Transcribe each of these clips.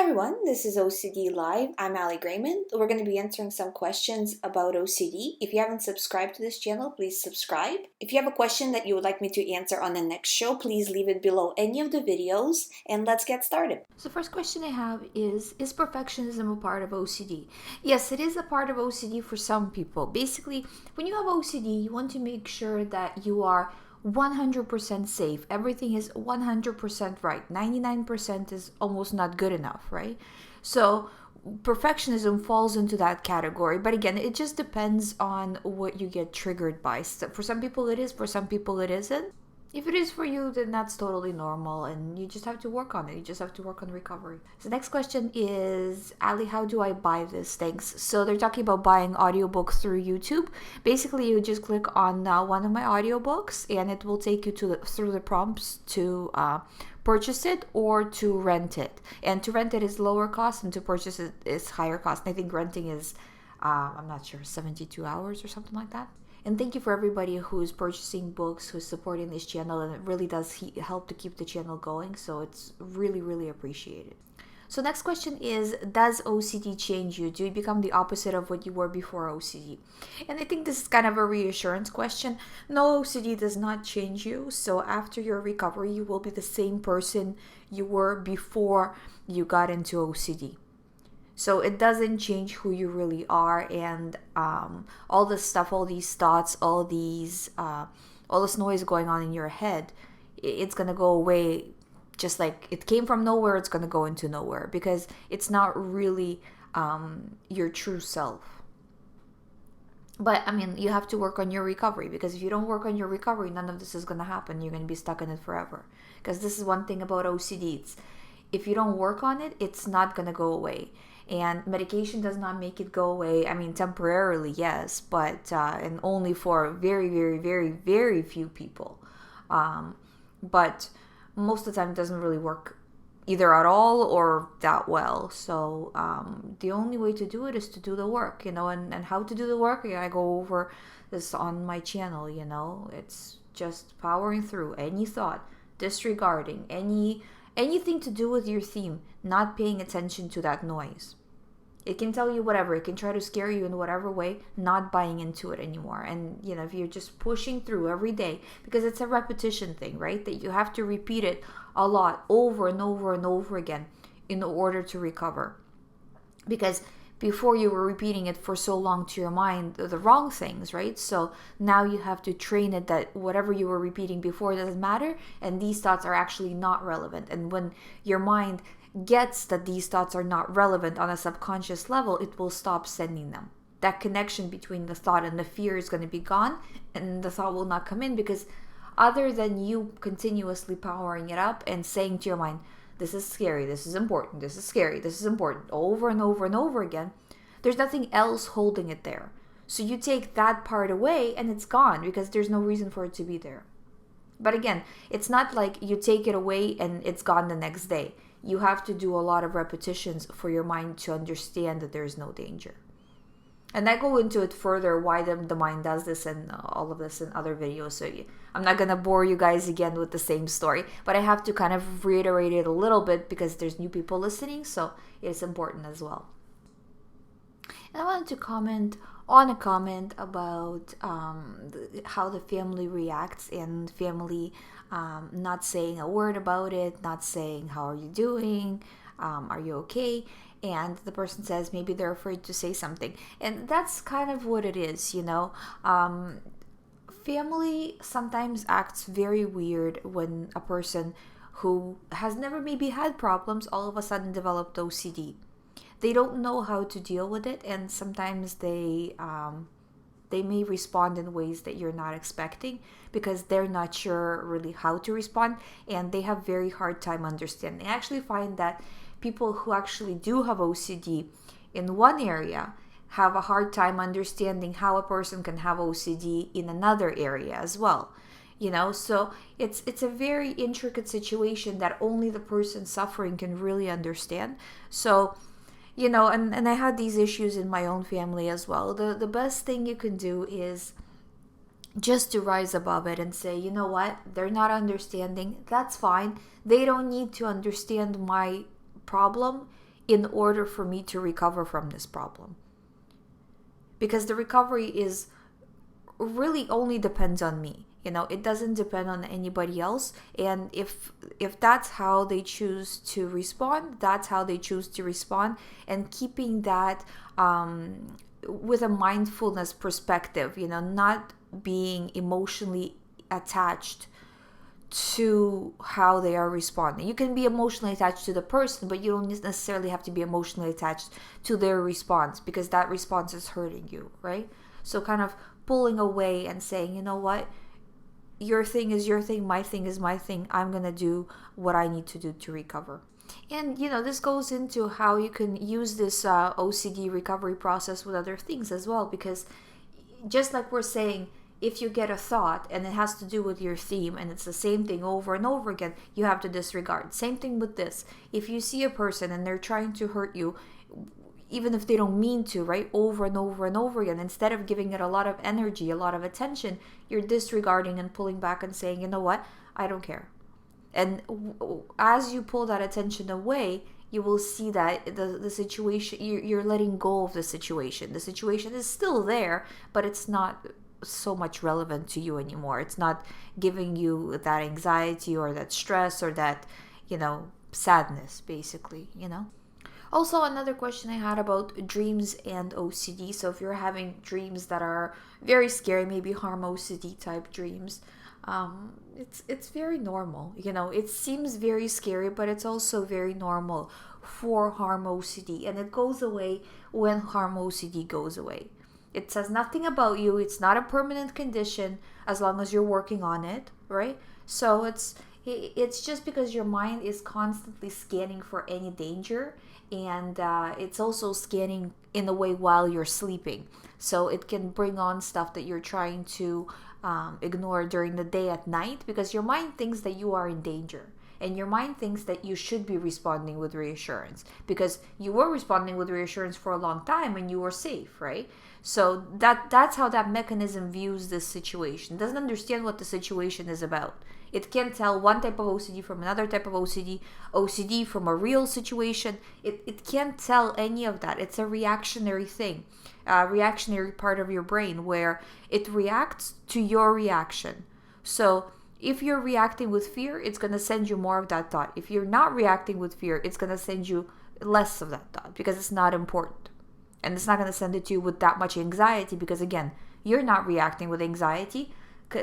everyone, this is OCD Live. I'm Ali Grayman. We're going to be answering some questions about OCD. If you haven't subscribed to this channel, please subscribe. If you have a question that you would like me to answer on the next show, please leave it below any of the videos, and let's get started. So the first question I have is perfectionism a part of OCD? Yes, it is a part of OCD for some people. Basically, when you have OCD, you want to make sure that you are 100% safe. Everything is 100% right. 99% is almost not good enough, right? So perfectionism falls into that category. But again, it just depends on what you get triggered by. So for some people it is, for some people it isn't. If it is for you, then that's totally normal and you just have to work on it. You just have to work on recovery. So the next question is, Ali, how do I buy this? Thanks. So they're talking about buying audiobooks through YouTube. Basically, you just click on one of my audiobooks and it will take you through the prompts to purchase it or to rent it. And to rent it is lower cost and to purchase it is higher cost. I think renting is, I'm not sure, 72 hours or something like that. And thank you for everybody who's purchasing books, who's supporting this channel, and it really does help to keep the channel going, so it's really, really appreciated. So next question is, does OCD change you? Do you become the opposite of what you were before OCD? And I think this is kind of a reassurance question. No, OCD does not change you. So after your recovery, you will be the same person you were before you got into OCD. So it doesn't change who you really are, and all this stuff, all these thoughts, all this noise going on in your head, it's gonna go away. Just like it came from nowhere, it's gonna go into nowhere because it's not really your true self. But I mean, you have to work on your recovery, because if you don't work on your recovery, none of this is gonna happen. You're gonna be stuck in it forever. Because this is one thing about OCD. If you don't work on it, it's not gonna go away. And medication does not make it go away. I mean, temporarily, yes, but and only for very, very, very, very few people. But most of the time, it doesn't really work either at all or that well. So the only way to do it is to do the work, and how to do the work. I go over this on my channel. It's just powering through any thought, disregarding anything to do with your theme, not paying attention to that noise. It can tell you whatever. It can try to scare you in whatever way, not buying into it anymore. And, if you're just pushing through every day, because it's a repetition thing, right? That you have to repeat it a lot over and over and over again in order to recover. Because before you were repeating it for so long to your mind, the wrong things, right? So now you have to train it that whatever you were repeating before doesn't matter, and these thoughts are actually not relevant. And when your mind gets that these thoughts are not relevant on a subconscious level, it will stop sending them. That connection between the thought and the fear is going to be gone, and the thought will not come in, because other than you continuously powering it up and saying to your mind, this is scary, this is important, this is scary, this is important, over and over and over again, there's nothing else holding it there. So you take that part away and it's gone, because there's no reason for it to be there. But again, it's not like you take it away and it's gone the next day. You have to do a lot of repetitions for your mind to understand that there's no danger. And I go into it further, why the mind does this and all of this in other videos. So I'm not going to bore you guys again with the same story, but I have to kind of reiterate it a little bit because there's new people listening, so it's important as well. And I wanted to comment on a comment about how the family reacts, and family not saying a word about it, not saying, how are you doing? Are you okay? And the person says maybe they're afraid to say something. And that's kind of what it is, Family sometimes acts very weird when a person who has never maybe had problems all of a sudden developed OCD. They don't know how to deal with it, and sometimes they may respond in ways that you're not expecting because they're not sure really how to respond, and they have very hard time understanding. I actually find that people who actually do have OCD in one area have a hard time understanding how a person can have OCD in another area as well. So it's a very intricate situation that only the person suffering can really understand. So and I had these issues in my own family as well. The best thing you can do is just to rise above it and say, you know what, they're not understanding. That's fine. They don't need to understand my problem in order for me to recover from this problem. Because the recovery is really only depends on me. It doesn't depend on anybody else. And if that's how they choose to respond, that's how they choose to respond. And keeping that with a mindfulness perspective, not being emotionally attached to how they are responding. You can be emotionally attached to the person, but you don't necessarily have to be emotionally attached to their response, because that response is hurting you, right? So kind of pulling away and saying, you know what, your thing is your thing, my thing is my thing. I'm going to do what I need to do to recover. And this goes into how you can use this OCD recovery process with other things as well, because just like we're saying, if you get a thought and it has to do with your theme and it's the same thing over and over again, you have to disregard. Same thing with this. If you see a person and they're trying to hurt you, even if they don't mean to, right, over and over and over again, instead of giving it a lot of energy, a lot of attention, you're disregarding and pulling back and saying, you know what, I don't care. And as you pull that attention away, you will see that the situation, you're letting go of the situation. The situation is still there, but it's not so much relevant to you anymore. It's not giving you that anxiety or that stress or that, sadness, basically. Also, another question I had about dreams and OCD. So if you're having dreams that are very scary, maybe harm OCD type dreams, it's very normal. It seems very scary, but it's also very normal for harm OCD, and it goes away when harm OCD goes away. It says nothing about you. It's not a permanent condition as long as you're working on it, right? So it's just because your mind is constantly scanning for any danger, and it's also scanning in a way while you're sleeping. So it can bring on stuff that you're trying to ignore during the day at night, because your mind thinks that you are in danger. And your mind thinks that you should be responding with reassurance, because you were responding with reassurance for a long time and you were safe, right? So that's how that mechanism views this situation. It doesn't understand what the situation is about. It can't tell one type of OCD from another type of OCD from a real situation. It can't tell any of that. It's a reactionary thing, a reactionary part of your brain where it reacts to your reaction. So if you're reacting with fear, it's going to send you more of that thought. If you're not reacting with fear, it's going to send you less of that thought, because it's not important. And it's not going to send it to you with that much anxiety, because again, you're not reacting with anxiety,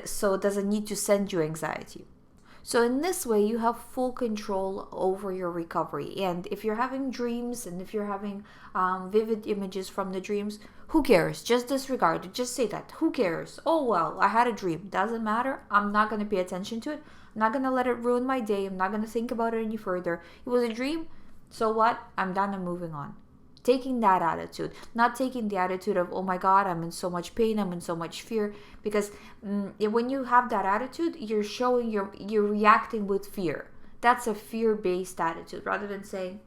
so it doesn't need to send you anxiety. So in this way, you have full control over your recovery. And if you're having dreams and if you're having vivid images from the dreams, who cares? Just disregard it. Just say that. Who cares? Oh, well, I had a dream. Doesn't matter. I'm not going to pay attention to it. I'm not going to let it ruin my day. I'm not going to think about it any further. It was a dream. So what? I'm done. I'm moving on. Taking that attitude, not taking the attitude of, oh my God, I'm in so much pain, I'm in so much fear. Because when you have that attitude, you're showing you're reacting with fear. That's a fear-based attitude, rather than saying,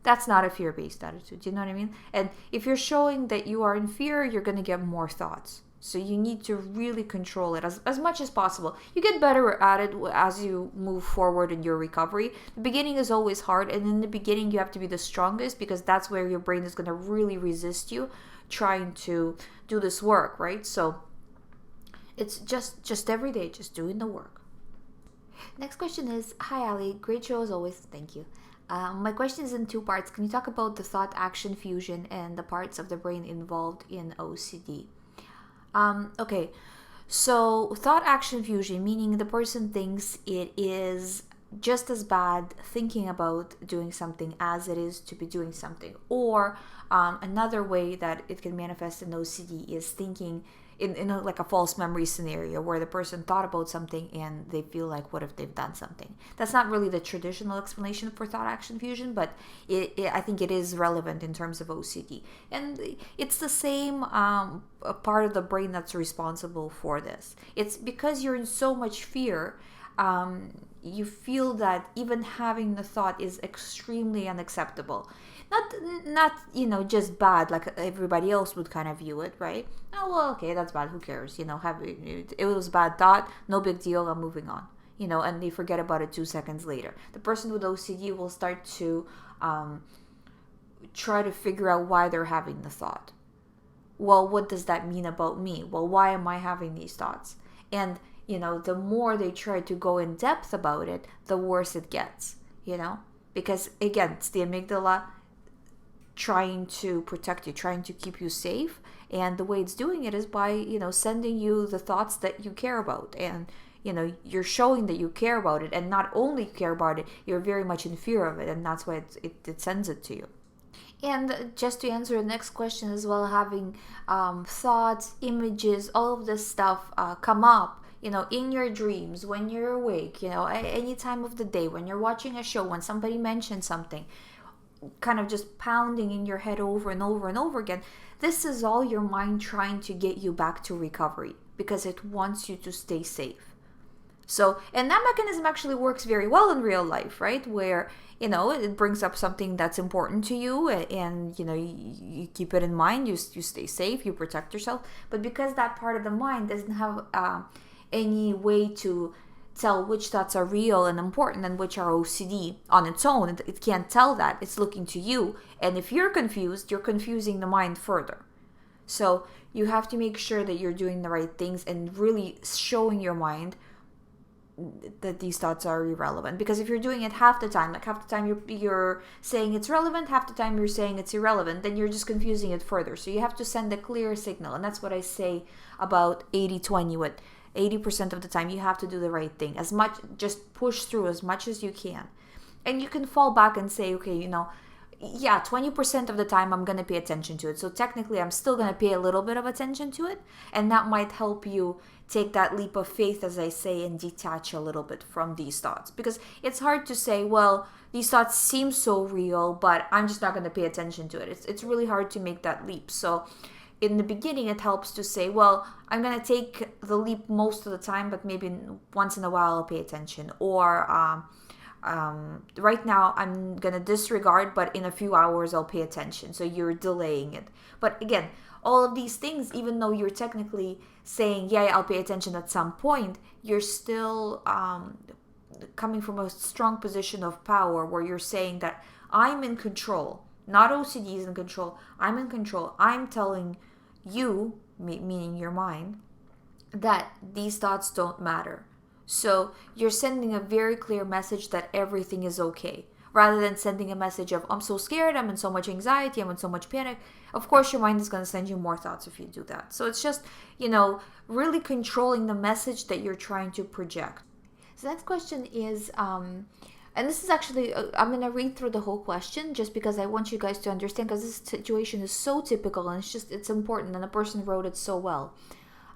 that's not a fear-based attitude. You know what I mean? And if you're showing that you are in fear, you're going to get more thoughts. So you need to really control it as much as possible. You get better at it as you move forward in your recovery. The beginning is always hard, and in the beginning you have to be the strongest, because that's where your brain is going to really resist you trying to do this work, right? So it's just every day, just doing the work. Next question is, hi Ali, great show as always, thank you. My question is in two parts. Can you talk about the thought-action fusion and the parts of the brain involved in OCD? Okay, so thought action fusion, meaning the person thinks it is just as bad thinking about doing something as it is to be doing something. Or another way that it can manifest in OCD is thinking in like a false memory scenario where the person thought about something and they feel like, what if they've done something? That's not really the traditional explanation for thought action fusion, but I think it is relevant in terms of OCD. And it's the same part of the brain that's responsible for this. It's because you're in so much fear, you feel that even having the thought is extremely unacceptable. Not just bad like everybody else would kind of view it, right? Oh, well, okay, that's bad, who cares, it was a bad thought, no big deal, I'm moving on, and they forget about it 2 seconds later. The person with OCD will start to try to figure out why they're having the thought. Well, what does that mean about me? Well, why am I having these thoughts? And, the more they try to go in depth about it, the worse it gets, Because, again, it's the amygdala trying to protect you, trying to keep you safe. And the way it's doing it is by, sending you the thoughts that you care about. And, you're showing that you care about it. And not only care about it, you're very much in fear of it. And that's why it sends it to you. And just to answer the next question as well, having thoughts, images, all of this stuff come up, in your dreams, when you're awake, any time of the day, when you're watching a show, when somebody mentions something, kind of just pounding in your head over and over and over again. This is all your mind trying to get you back to recovery because it wants you to stay safe. So, and that mechanism actually works very well in real life, right? Where, it brings up something that's important to you and, you keep it in mind, you stay safe, you protect yourself. But because that part of the mind doesn't have any way to tell which thoughts are real and important and which are OCD on its own, it can't tell that. It's looking to you. And if you're confused, you're confusing the mind further. So you have to make sure that you're doing the right things and really showing your mind that these thoughts are irrelevant. Because if you're doing it half the time, like half the time you're saying it's relevant, half the time you're saying it's irrelevant, then you're just confusing it further. So you have to send a clear signal. And that's what I say about 80-20 with 80% of the time you have to do the right thing. Just push through as much as you can. And you can fall back and say, okay, 20% of the time I'm going to pay attention to it. So technically I'm still going to pay a little bit of attention to it. And that might help you take that leap of faith, as I say, and detach a little bit from these thoughts. Because it's hard to say, well, these thoughts seem so real, but I'm just not going to pay attention to it. It's really hard to make that leap. So in the beginning, it helps to say, well, I'm going to take the leap most of the time, but maybe once in a while I'll pay attention. Or right now I'm going to disregard, but in a few hours I'll pay attention. So you're delaying it. But again, all of these things, even though you're technically saying, yeah, I'll pay attention at some point, you're still coming from a strong position of power where you're saying that I'm in control. Not OCD is in control. I'm in control. I'm telling you, meaning your mind, that these thoughts don't matter. So you're sending a very clear message that everything is okay, rather than sending a message of, I'm so scared, I'm in so much anxiety, I'm in so much panic. Of course, your mind is going to send you more thoughts if you do that. So it's just, really controlling the message that you're trying to project. So the next question is, and this is actually, I'm going to read through the whole question just because I want you guys to understand, because this situation is so typical and it's important, and the person wrote it so well.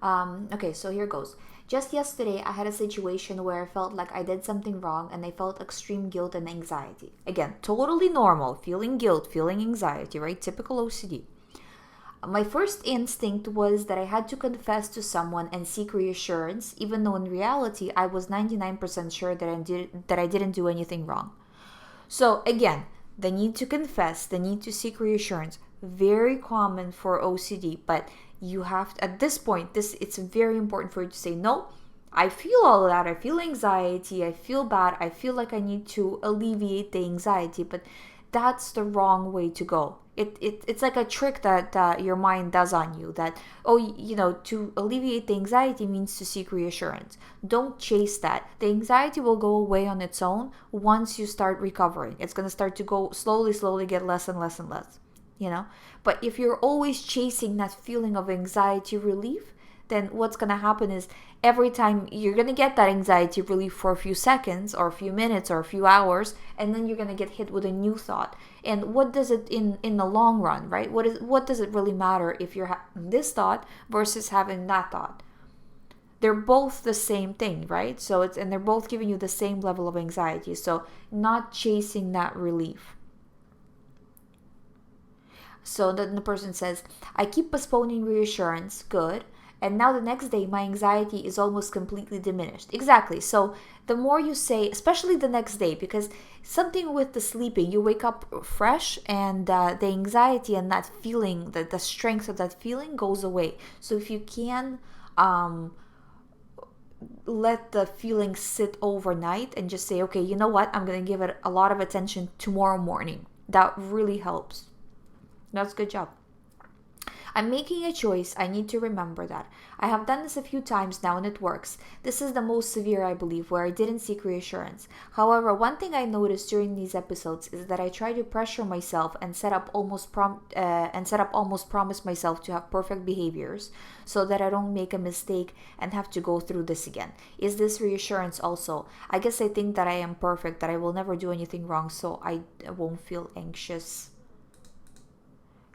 Okay, so here goes. Just yesterday, I had a situation where I felt like I did something wrong and I felt extreme guilt and anxiety. Again, totally normal, feeling guilt, feeling anxiety, right? Typical OCD. My first instinct was that I had to confess to someone and seek reassurance, even though in reality, I was 99% sure that I didn't do anything wrong. So again, the need to confess, the need to seek reassurance, very common for OCD, but you have to, at this point, it's very important for you to say, no, I feel all of that. I feel anxiety. I feel bad. I feel like I need to alleviate the anxiety, but that's the wrong way to go. It's like a trick that your mind does on you, that, to alleviate the anxiety means to seek reassurance. Don't chase that. The anxiety will go away on its own once you start recovering. It's going to start to go slowly get less and less and less. But if you're always chasing that feeling of anxiety relief, then what's going to happen is every time you're going to get that anxiety relief for a few seconds or a few minutes or a few hours, and then you're going to get hit with a new thought. And what does it in the long run, right? What does it really matter if you're having this thought versus having that thought? They're both the same thing, right? So and they're both giving you the same level of anxiety. So not chasing that relief. So then the person says, I keep postponing reassurance. Good. And now the next day, my anxiety is almost completely diminished. Exactly. So the more you say, especially the next day, because something with the sleeping, you wake up fresh and the anxiety and that feeling, the strength of that feeling goes away. So if you can let the feeling sit overnight and just say, okay, you know what? I'm going to give it a lot of attention tomorrow morning. That really helps. That's a good job. I'm making a choice. I need to remember that. I have done this a few times now and it works. This is the most severe, I believe, where I didn't seek reassurance. However, one thing I noticed during these episodes is that I try to pressure myself and set up almost promise myself to have perfect behaviors so that I don't make a mistake and have to go through this again. Is this reassurance also? I guess I think that I am perfect, that I will never do anything wrong, so I won't feel anxious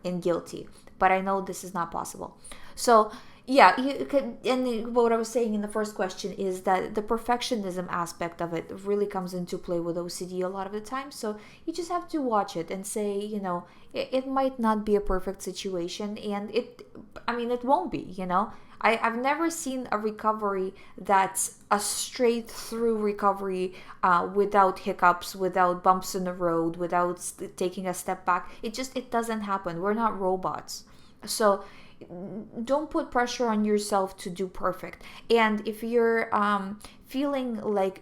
and guilty. But I know this is not possible. So yeah, you could, and what I was saying in the first question is that the perfectionism aspect of it really comes into play with OCD a lot of the time. So you just have to watch it and say, it might not be a perfect situation, and it won't be, I've never seen a recovery that's a straight through recovery, without hiccups, without bumps in the road, without taking a step back. It doesn't happen. We're not robots. So don't put pressure on yourself to do perfect. And if you're feeling like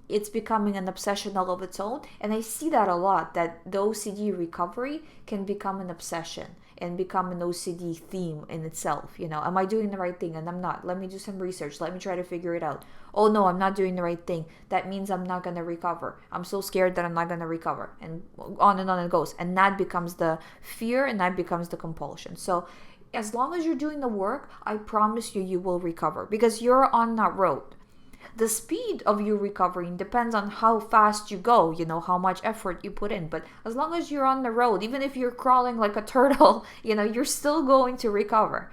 it's becoming an obsession all of its own, and I see that a lot, that the OCD recovery can become an obsession and become an OCD theme in itself. Am I doing the right thing? And I'm not. Let me do some research. Let me try to figure it out. Oh no, I'm not doing the right thing. That means I'm not going to recover. I'm so scared that I'm not going to recover. And on it goes. And that becomes the fear, and that becomes the compulsion. So as long as you're doing the work, I promise you will recover, because you're on that road. The speed of your recovering depends on how fast you go, how much effort you put in. But as long as you're on the road, even if you're crawling like a turtle, you're still going to recover,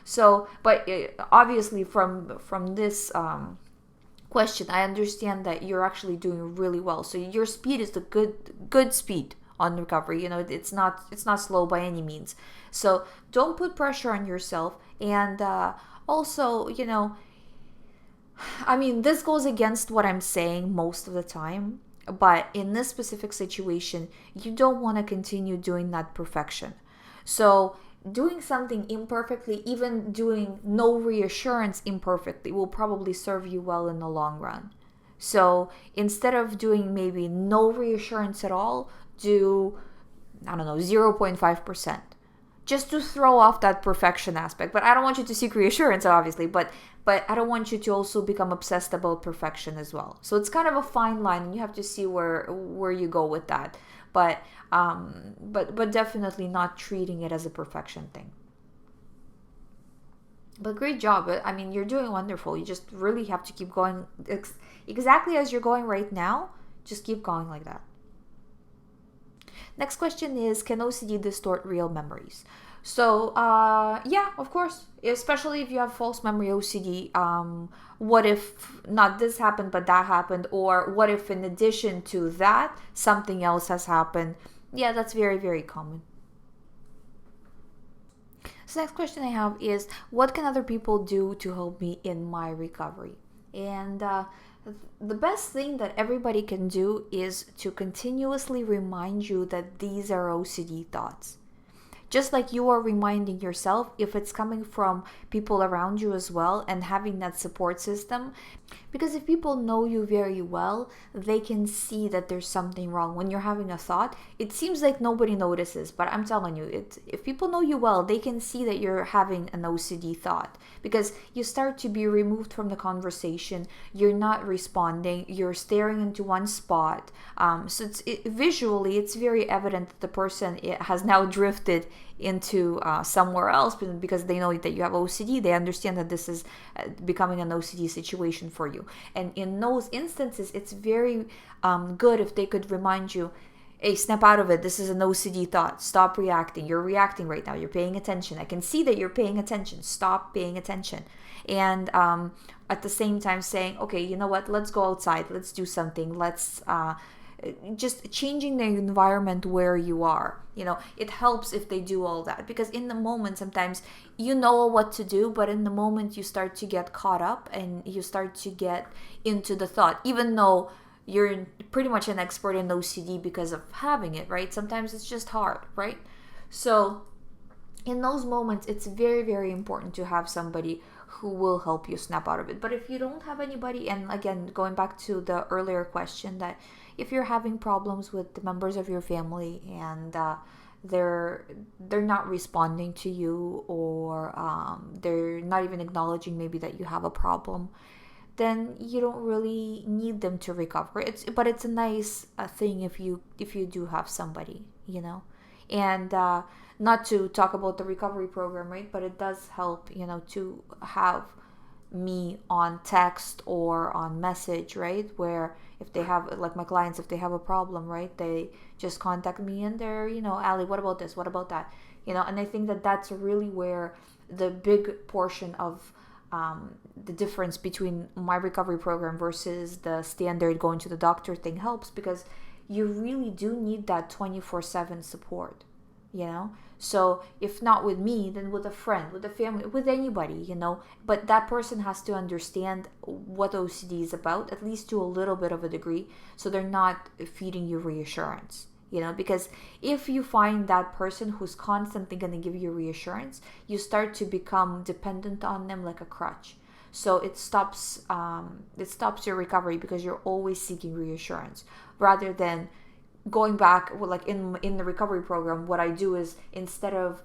So, but obviously from this question, I understand that you're actually doing really well. So your speed is the good speed on recovery. It's not slow by any means. So don't put pressure on yourself. And also, this goes against what I'm saying most of the time, but in this specific situation, you don't want to continue doing that perfection. So doing something imperfectly, even doing no reassurance imperfectly, will probably serve you well in the long run. So instead of doing maybe no reassurance at all, do, 0.5%. Just to throw off that perfection aspect. But I don't want you to seek reassurance, obviously, but I don't want you to also become obsessed about perfection as well. So it's kind of a fine line, and you have to see where you go with that. But definitely not treating it as a perfection thing. But great job. You're doing wonderful. You just really have to keep going exactly as you're going right now. Just keep going like that. Next question is, can OCD distort real memories? So, yeah, of course, especially if you have false memory OCD. What if not this happened, but that happened? Or what if in addition to that, something else has happened? Yeah, that's very, very common. So next question I have is, what can other people do to help me in my recovery? And the best thing that everybody can do is to continuously remind you that these are OCD thoughts. Just like you are reminding yourself, if it's coming from people around you as well, and having that support system. Because if people know you very well, they can see that there's something wrong. When you're having a thought, it seems like nobody notices, but I'm telling you, if people know you well, they can see that you're having an OCD thought, because you start to be removed from the conversation. You're not responding. You're staring into one spot. So visually, it's very evident that the person has now drifted into somewhere else, because they know that you have OCD. They understand that this is becoming an OCD situation for you. And in those instances, it's very good if they could remind you, hey, snap out of it. This is an OCD thought. Stop reacting. You're reacting right now. You're paying attention. I can see that you're paying attention. Stop paying attention. And at the same time saying, okay, you know what? Let's go outside. Let's do something. Let's just changing the environment where you are. It helps if they do all that, because in the moment, sometimes you know what to do, but in the moment you start to get caught up and you start to get into the thought, even though you're pretty much an expert in OCD because of having it, right? Sometimes it's just hard, right? So in those moments, it's very, very important to have somebody who will help you snap out of it. But if you don't have anybody, and again, going back to the earlier question, that if you're having problems with the members of your family and they're not responding to you, or they're not even acknowledging maybe that you have a problem, then you don't really need them to recover. It's a nice thing if you do have somebody, and not to talk about the recovery program, right? But it does help, to have me on text or on message, right? Where if they have, like my clients, if they have a problem, right, they just contact me and they're, Ali, what about this? What about that? And I think that that's really where the big portion of the difference between my recovery program versus the standard going to the doctor thing helps, because you really do need that 24/7 support, so if not with me, then with a friend, with a family, with anybody, but that person has to understand what OCD is about, at least to a little bit of a degree, so they're not feeding you reassurance, because if you find that person who's constantly going to give you reassurance, you start to become dependent on them like a crutch. So it stops your recovery, because you're always seeking reassurance, rather than going back. Well, like in the recovery program, what I do is, instead of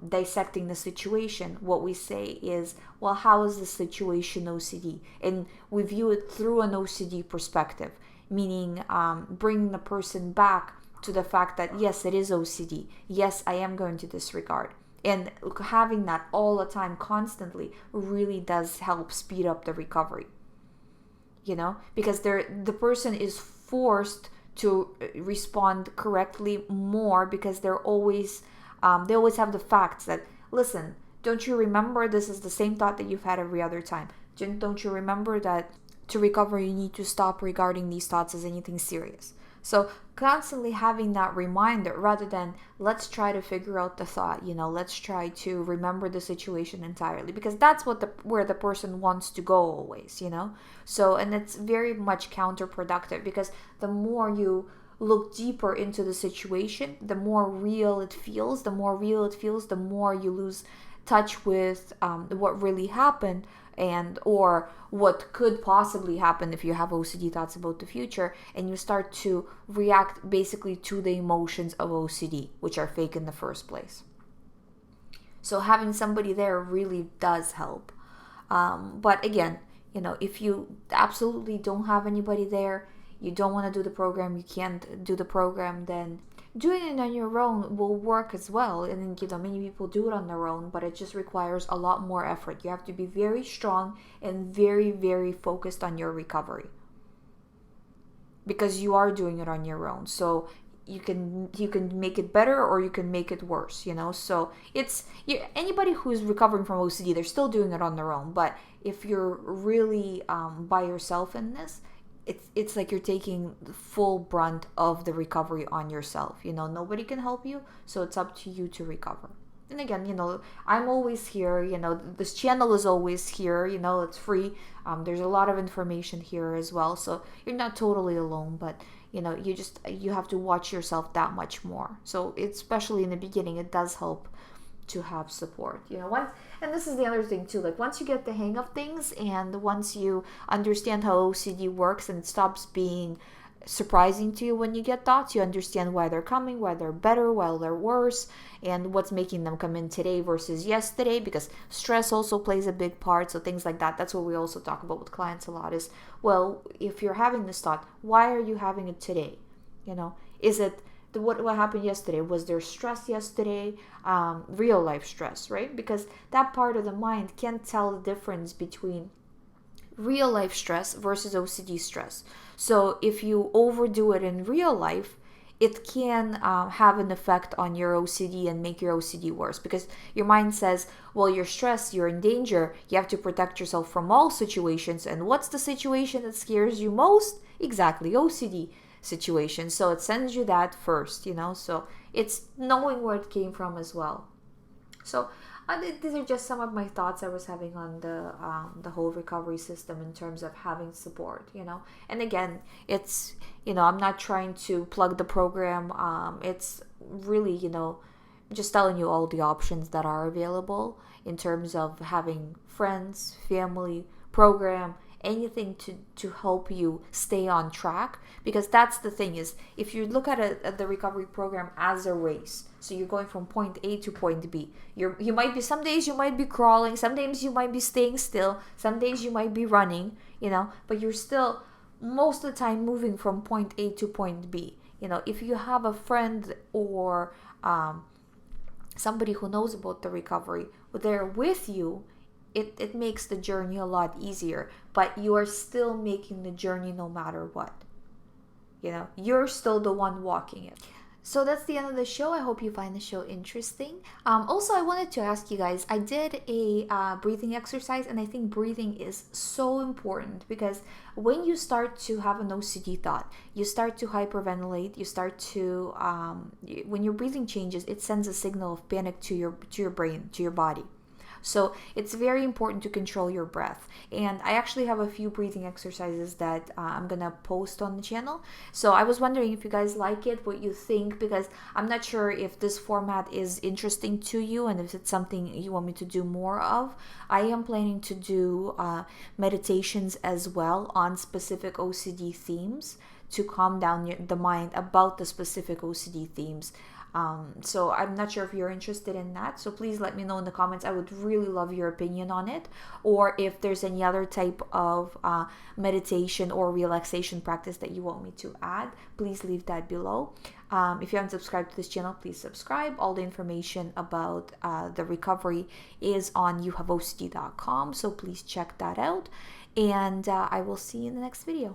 dissecting the situation, what we say is, well, how is the situation OCD? And we view it through an OCD perspective, meaning bringing the person back to the fact that, yes, it is OCD. Yes, I am going to disregard. And having that all the time, constantly, really does help speed up the recovery. Because the person is forced to respond correctly more, because they always have the facts that, listen, don't you remember this is the same thought that you've had every other time? Don't you remember that to recover you need to stop regarding these thoughts as anything serious? So constantly having that reminder, rather than let's try to figure out the thought, let's try to remember the situation entirely, because that's where the person wants to go always, So, and it's very much counterproductive, because the more you look deeper into the situation, the more real it feels. The more real it feels, the more you lose touch with what really happened, or what could possibly happen if you have OCD thoughts about the future, and you start to react basically to the emotions of OCD, which are fake in the first place. So having somebody there really does help. But again, if you absolutely don't have anybody there, you don't want to do the program, you can't do the program, then doing it on your own will work as well. And many people do it on their own, but it just requires a lot more effort. You have to be very strong and very, very focused on your recovery, because you are doing it on your own. So you can make it better, or you can make it worse, so anybody who's recovering from OCD, they're still doing it on their own. But if you're really by yourself in this, it's like you're taking the full brunt of the recovery on yourself. Nobody can help you, so it's up to you to recover. And again, I'm always here. This channel is always here. It's free. There's a lot of information here as well, so you're not totally alone. But you have to watch yourself that much more. So especially in the beginning, it does help to have support. And this is the other thing too, like once you get the hang of things, and once you understand how OCD works, and it stops being surprising to you when you get thoughts, you understand why they're coming, why they're better, why they're worse, and what's making them come in today versus yesterday, because stress also plays a big part. So things like that, that's what we also talk about with clients a lot, is, well, if you're having this thought, why are you having it today? Is it what happened yesterday? Was there stress yesterday? Real life stress, right? Because that part of the mind can't tell the difference between real life stress versus OCD stress. So if you overdo it in real life, it can have an effect on your OCD and make your OCD worse, because your mind says, well, you're stressed, you're in danger, you have to protect yourself from all situations. And what's the situation that scares you most? Exactly, OCD situation. So it sends you that first, so it's knowing where it came from as well. So these are just some of my thoughts I was having on the whole recovery system in terms of having support, and again, it's, I'm not trying to plug the program. It's really, just telling you all the options that are available in terms of having friends, family, program, anything to help you stay on track. Because that's the thing, is if you look at the recovery program as a race, so you're going from point A to point B. You might be, some days you might be crawling, some days you might be staying still, some days you might be running, but you're still most of the time moving from point A to point B. If you have a friend or somebody who knows about the recovery, they're with you, it makes the journey a lot easier. But you are still making the journey no matter what. You're still the one walking it. So that's the end of the show. I hope you find the show interesting. Also, I wanted to ask you guys, I did a breathing exercise, and I think breathing is so important, because when you start to have an OCD thought, you start to hyperventilate, you start to, when your breathing changes, it sends a signal of panic to your brain, to your body. So it's very important to control your breath. And I actually have a few breathing exercises that I'm gonna post on the channel. So I was wondering if you guys like it, what you think, because I'm not sure if this format is interesting to you and if it's something you want me to do more of. I am planning to do meditations as well on specific OCD themes to calm down the mind about the specific OCD themes. So I'm not sure if you're interested in that, so please let me know in the comments. I would really love your opinion on it, or if there's any other type of meditation or relaxation practice that you want me to add, please leave that below. If you haven't subscribed to this channel, please subscribe. All the information about the recovery is on youhaveocd.com, so please check that out, and I will see you in the next video.